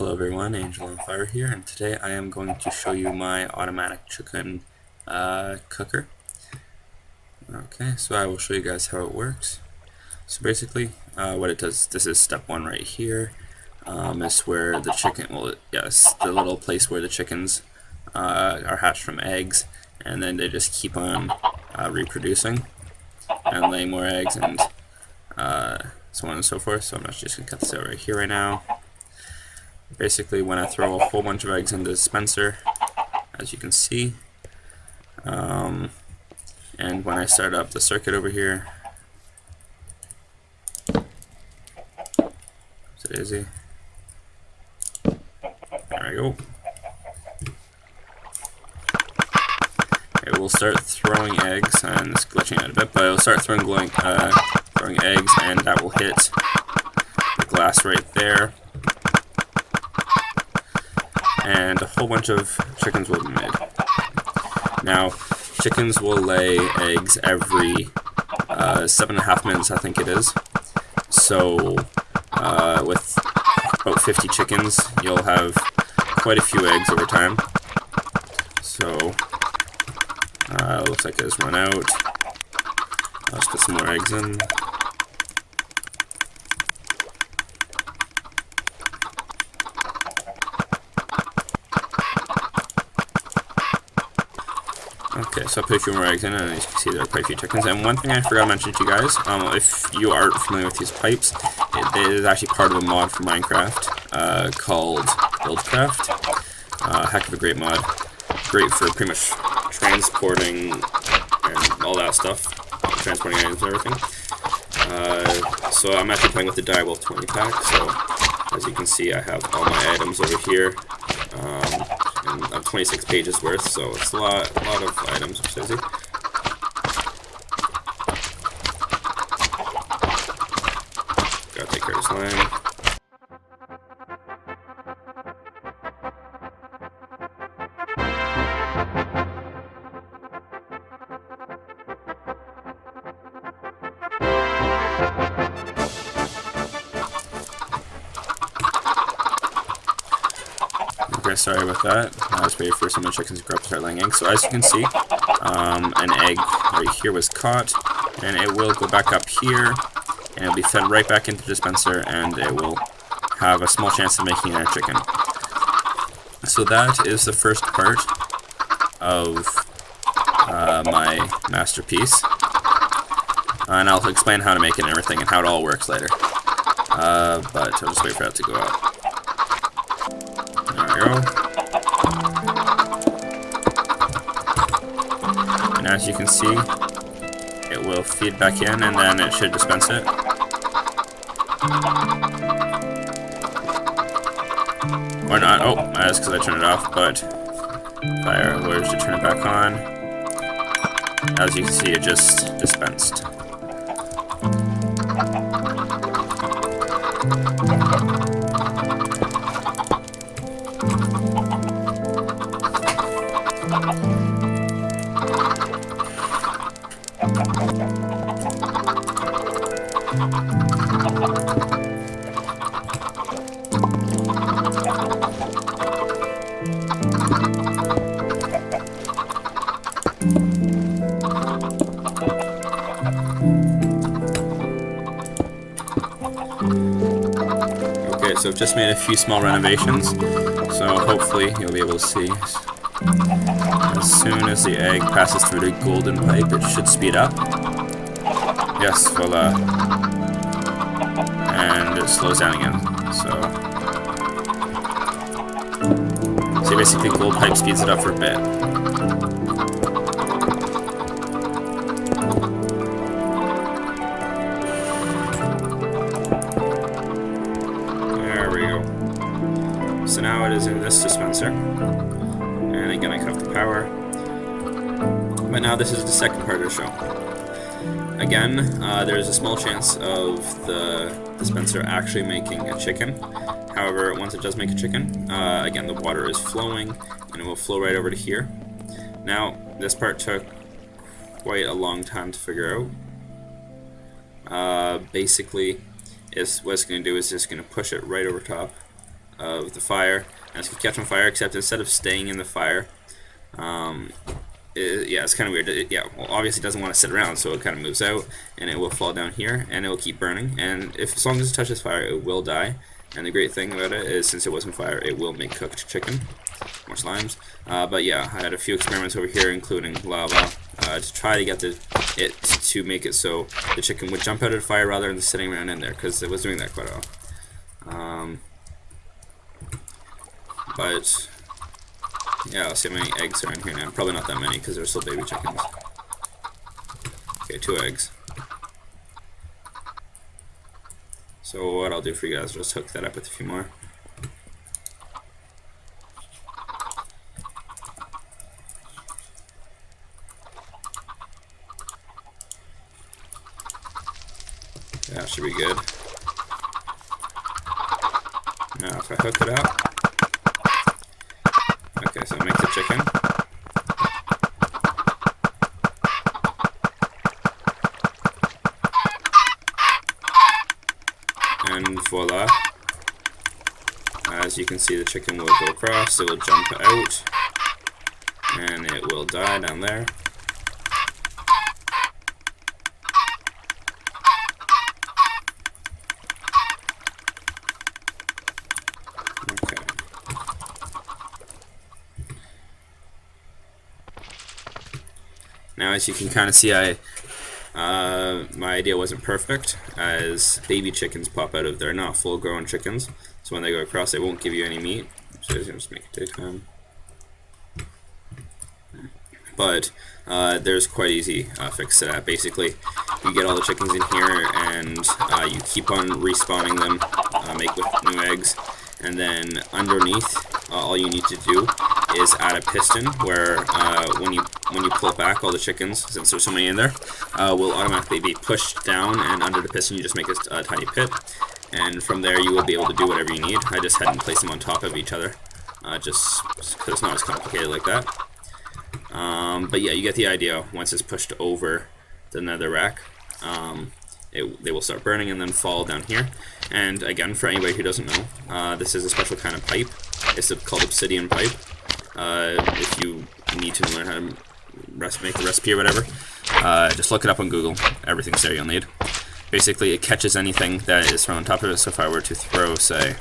Hello everyone, Angel on Fire here, and today I am going to show you my automatic chicken cooker. Okay, so I will show you guys how it works. So basically, what it does, this is step one right here. Is where the chicken, well, yes, the little place where the chickens are hatched from eggs, and then they just keep on reproducing and laying more eggs and so on and so forth. So I'm just going to cut this out right here right now. Basically, when I throw a whole bunch of eggs in the dispenser, as you can see, and when I start up the circuit over here, so daisy, there we go. It will start throwing eggs, and it's glitching out a bit, but it will start throwing eggs, and that will hit the glass right there. And a whole bunch of chickens will be made. Now, chickens will lay eggs every 7.5 minutes, I think it is. So, with about 50 chickens, you'll have quite a few eggs over time. So, looks like it has run out. Let's put some more eggs in. Okay, so I'll put a few more eggs in, and as you can see, there are quite a few chickens. And one thing I forgot to mention to you guys, if you aren't familiar with these pipes, it is actually part of a mod for Minecraft called Buildcraft. Heck of a great mod. Great for pretty much transporting and all that stuff. Transporting items and everything. So I'm actually playing with the Direwolf 20 pack, so as you can see, I have all my items over here. And I'm 26 pages worth, so it's a lot of items, which is easy. Gotta take care of this line. Okay, sorry about that. I was waiting for some of the chickens to grow up and start laying eggs. So as you can see, an egg right here was caught, and it will go back up here, and it'll be fed right back into the dispenser, and it will have a small chance of making a chicken. So that is the first part of my masterpiece, and I'll explain how to make it and everything, and how it all works later. But I'll just wait for that to go out. There we go. And as you can see, it will feed back in, and then it should dispense it. Or not. Oh, that's because I turned it off, but if I were to turn it back on, as you can see, it just dispensed. Okay, so I've just made a few small renovations, so hopefully you'll be able to see. As soon as the egg passes through the golden pipe, it should speed up. Yes, voila. And it slows down again. So basically gold pipe speeds it up for a bit. There we go. So now it is in this dispenser. And again, I cut off the power. But now this is the second part of the show. Again, there's a small chance of the dispenser actually making a chicken. However, once it does make a chicken, again, the water is flowing, and it will flow right over to here. Now, this part took quite a long time to figure out. Basically, what it's going to do is just going to push it right over top of the fire, and it's going to catch on fire, except instead of staying in the fire, yeah, it's kind of weird. Yeah, well, obviously it doesn't want to sit around, so it kind of moves out, and it will fall down here, and it will keep burning. And as long as it touches fire, it will die. And the great thing about it is, since it wasn't fire, it will make cooked chicken. More slimes. But yeah, I had a few experiments over here, including lava, to try to get it to make it so the chicken would jump out of the fire rather than sitting around in there, because it was doing that quite a while. But yeah, let's see how many eggs are in here now. Probably not that many because they're still baby chickens. Okay, 2 eggs. So what I'll do for you guys is just hook that up with a few more. That should be good. Now if I hook it up, okay, so make the chicken. And voila. As you can see, the chicken will go across, it will jump out, and it will die down there. Okay. Now as you can kind of see, my idea wasn't perfect, as baby chickens pop out of there, not full grown chickens, so when they go across they won't give you any meat. So just make it daytime. But there's quite easy fix to that. Basically, you get all the chickens in here and you keep on respawning them, make with new eggs, and then underneath all you need to do is add a piston where when you pull it back, all the chickens, since there's so many in there, will automatically be pushed down, and under the piston you just make a tiny pit, and from there you will be able to do whatever you need. I just hadn't placed them on top of each other, just because it's not as complicated like that. But yeah, you get the idea. Once it's pushed over the nether rack, they will start burning and then fall down here. And again, for anybody who doesn't know, this is a special kind of pipe. It's called obsidian pipe. If you need to learn how to make the recipe or whatever, just look it up on Google. Everything's there you'll need. Basically, it catches anything that is thrown on top of it. So if I were to throw, say,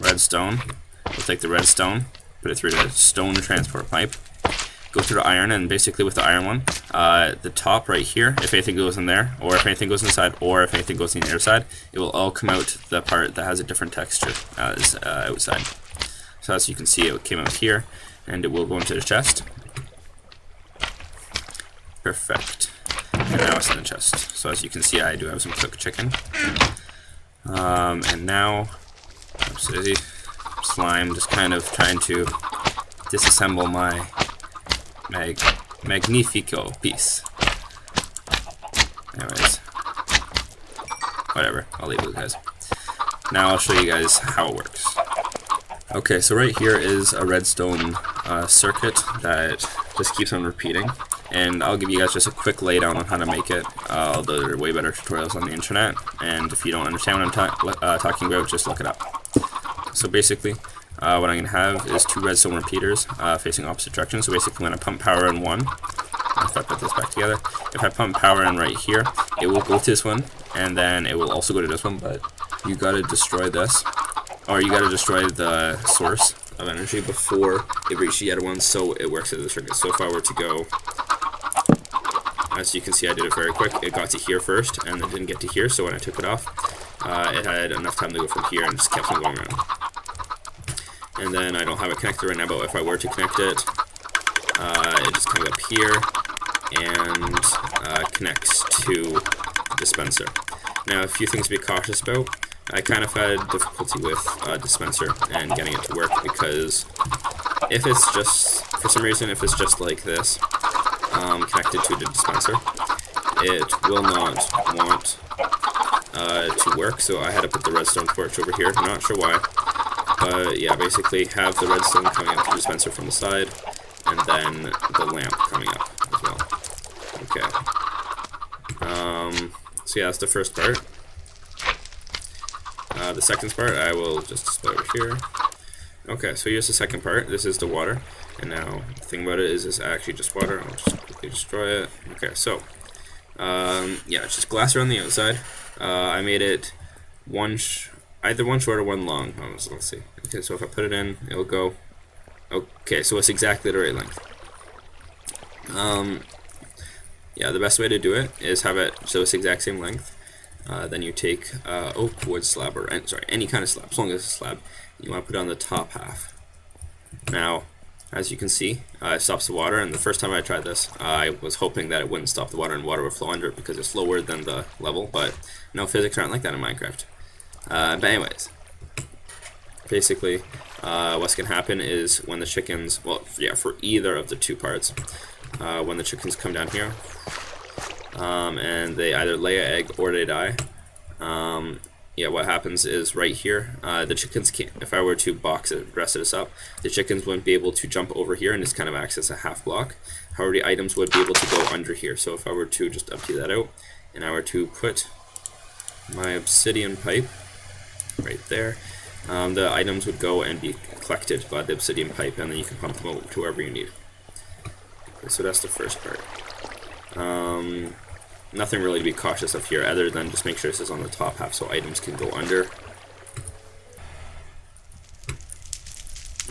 redstone, we'll take the redstone, put it through the stone transport pipe, go through the iron, and basically with the iron one, the top right here, if anything goes in there, or if anything goes inside, or if anything goes in the other side, it will all come out the part that has a different texture as outside. So as you can see, it came out here, and it will go into the chest. Perfect. And now it's in the chest. So as you can see, I do have some cooked chicken. And now, oopsie, slime, just kind of trying to disassemble my magnifico piece. Anyways, whatever, I'll leave it with you guys. Now I'll show you guys how it works. Okay, so right here is a redstone circuit that just keeps on repeating, and I'll give you guys just a quick laydown on how to make it, although there are way better tutorials on the internet, and if you don't understand what I'm talking about, just look it up. So basically, what I'm going to have is 2 redstone repeaters facing opposite directions. So basically, when I pump power in one, if I put this back together, if I pump power in right here, it will go to this one, and then it will also go to this one, but you got to destroy this, or you got to destroy the source of energy before it reaches the other one, so it works as a circuit. So if I were to go, as you can see, I did it very quick. It got to here first, and it didn't get to here, so when I took it off, it had enough time to go from here and just kept on going around. And then I don't have it connected right now, but if I were to connect it, it just comes up here and connects to the dispenser. Now, a few things to be cautious about. I kind of had difficulty with dispenser and getting it to work, because if it's just, for some reason, if it's just like this, connected to the dispenser, it will not want to work, so I had to put the redstone torch over here. I'm not sure why. Yeah, basically have the redstone coming up to the dispenser from the side, and then the lamp coming up as well. Okay. So yeah, that's the first part. The second part I will just display over here. Okay, so here's the second part. This is the water, and now the thing about it is it's actually just water. I'll just quickly destroy it. Okay, so yeah, it's just glass around the outside. I made it either one short or one long. Let's see. Okay, so if I put it in, it'll go. Okay, so it's exactly the right length. Yeah, the best way to do it is have it so it's the exact same length. Then you take oak wood slab, or sorry, any kind of slab, as long as it's a slab. You want to put it on the top half. Now, as you can see, it stops the water, and the first time I tried this, I was hoping that it wouldn't stop the water and water would flow under it because it's lower than the level, but no, physics aren't like that in Minecraft. But anyways, basically, what's going to happen is when the chickens, well, yeah, for either of the two parts, when the chickens come down here, and they either lay an egg or they die, yeah, what happens is right here, the chickens can't, if I were to box it, rest this up, the chickens wouldn't be able to jump over here and just kind of acts as a half block. However, the items would be able to go under here. So if I were to just empty that out, and I were to put my obsidian pipe right there, the items would go and be collected by the obsidian pipe, and then you can pump them out to wherever you need. Okay, so that's the first part. Nothing really to be cautious of here other than just make sure this is on the top half so items can go under.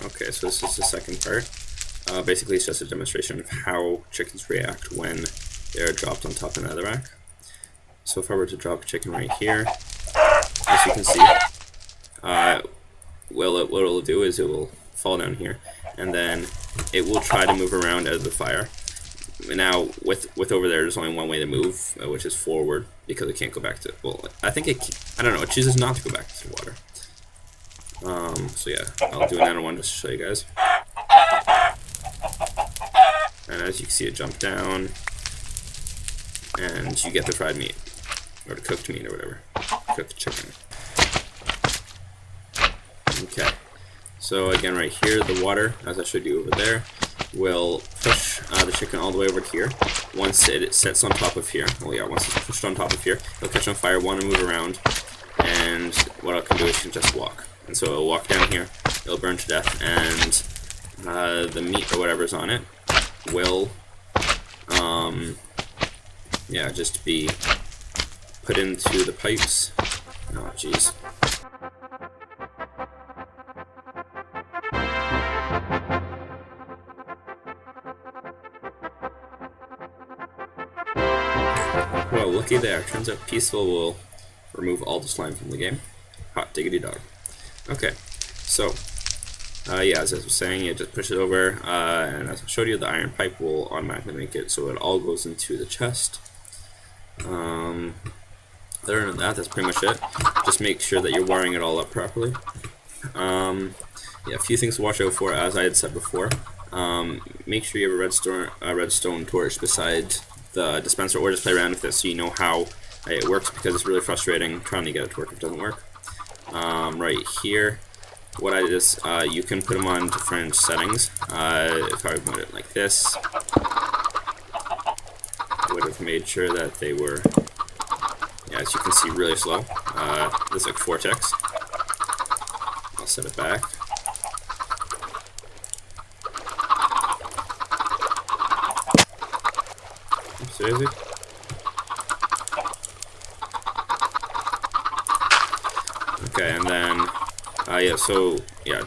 Okay, so this is the second part. Basically it's just a demonstration of how chickens react when they're dropped on top of another rack. So if I were to drop a chicken right here, as you can see, what it'll do is it will fall down here, and then it will try to move around out of the fire. Now, with over there, there's only one way to move, which is forward, because it can't go back to, well, I think I don't know, it chooses not to go back to the water. So yeah, I'll do another one just to show you guys. And as you can see, it jumped down, and you get the fried meat, or the cooked meat, or whatever, cooked chicken. Okay, so again, right here, the water, as I showed you over there, will push the chicken all the way over to here. Once it sits on top of here, well, yeah, once it's pushed on top of here, it'll catch on fire, want to move around, and what I can do is it can just walk. And so it'll walk down here, it'll burn to death, and the meat or whatever's on it will, yeah, just be put into the pipes. Oh, jeez. Well, looky there. Turns out Peaceful will remove all the slime from the game. Hot diggity dog. Okay, so, yeah, as I was saying, you just push it over, and as I showed you, the iron pipe will automatically make it so it all goes into the chest. Other than that, that's pretty much it. Just make sure that you're wiring it all up properly. Yeah, a few things to watch out for, as I had said before. Make sure you have a redstone torch beside the dispenser, or just play around with this so you know how it works, because it's really frustrating trying to get it to work if it doesn't work. Right here, what I did is you can put them on different settings. If I put it like this, I would have made sure that they were, yeah, as you can see, really slow. This is like 4 ticks. I'll set it back. Seriously? Okay, and then, yeah, so, yeah,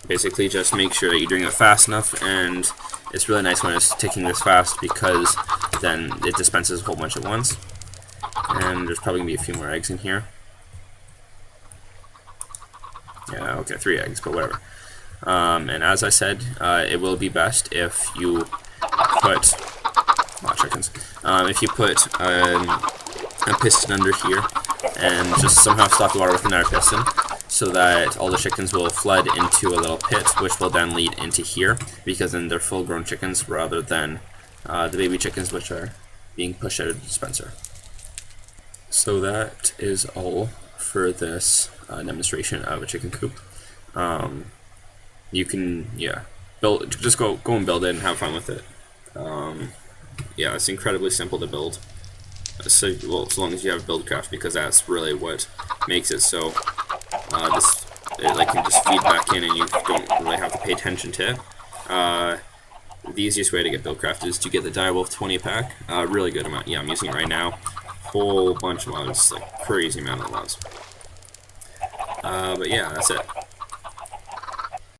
basically just make sure that you're doing it fast enough, and it's really nice when it's ticking this fast, because then it dispenses a whole bunch at once. And there's probably going to be a few more eggs in here. Yeah, okay, 3 eggs, but whatever. And as I said, it will be best if you put... chickens. If you put a piston under here and just somehow stop the water with another piston, so that all the chickens will flood into a little pit, which will then lead into here, because then they're full-grown chickens rather than the baby chickens, which are being pushed out of the dispenser. So that is all for this demonstration of a chicken coop. You can, yeah, just go and build it and have fun with it. Yeah, it's incredibly simple to build. So, well, as long as you have Buildcraft, because that's really what makes it so It like can just feed back in and you don't really have to pay attention to it. The easiest way to get Buildcraft is to get the Direwolf 20 pack. Really good amount. Yeah, I'm using it right now. Whole bunch of mods, like crazy amount of mods. But yeah, that's it.